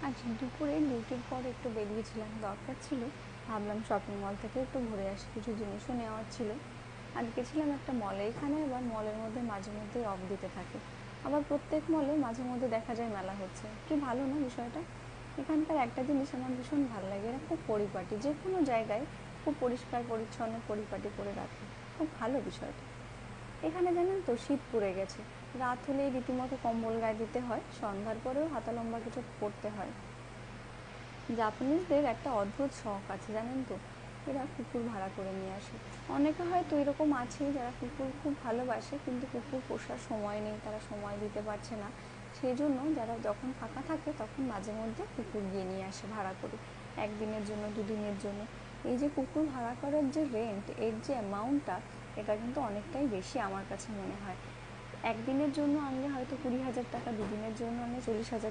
আজ দুপুরে ডিউটির পর একটু বেরিয়েছিলাম, দরকার ছিল। ভাবলাম শপিং মল থেকে একটু ঘুরে আসি, কিছু জিনিসও নেওয়ার ছিল। আজ গেছিলাম একটা মলে। এখানে আবার মলের মধ্যে মাঝে মধ্যেই অফ দিতে থাকে, আবার প্রত্যেক মলে মাঝে মধ্যে দেখা যায় মেলা হচ্ছে। কি ভালো না বিষয়টা। এখানকার একটা জিনিস আমার ভীষণ ভালো লাগে, এরা খুব পরিপাটি, যে কোনো জায়গায় খুব পরিষ্কার পরিচ্ছন্ন পরিপাটি করে রাখে। খুব ভালো বিষয়টা। এখানে জানেন তো শীত পড়ে গেছে, রাত হলেই রীতিমতো কম্বল গায়ে দিতে হয়, সন্ধ্যার পরেও হাতা লম্বা কিছু পরতে হয়। জাপানিজদের একটা অদ্ভুত শখ আছে জানেন তো, এরা কুকুর ভাড়া করে নিয়ে আসে। অনেকে হয়তো এরকম আছে যারা কুকুর খুব ভালোবাসে, কিন্তু কুকুর পোষার সময় নেই, তারা সময় দিতে পারছে না। সেই জন্য যারা যখন ফাঁকা থাকে তখন মাঝে মধ্যে কুকুর গিয়ে নিয়ে আসে ভাড়া করে, একদিনের জন্য, দুদিনের জন্য। এই যে কুকুর ভাড়া করার যে রেন্ট, এর যে অ্যামাউন্টটা, এটা কিন্তু অনেকটাই বেশি আমার কাছে মনে হয়। একদিনের জন্য আনলে হয়তো 20,000 টাকা, দুদিনের জন্য আনলে 40,000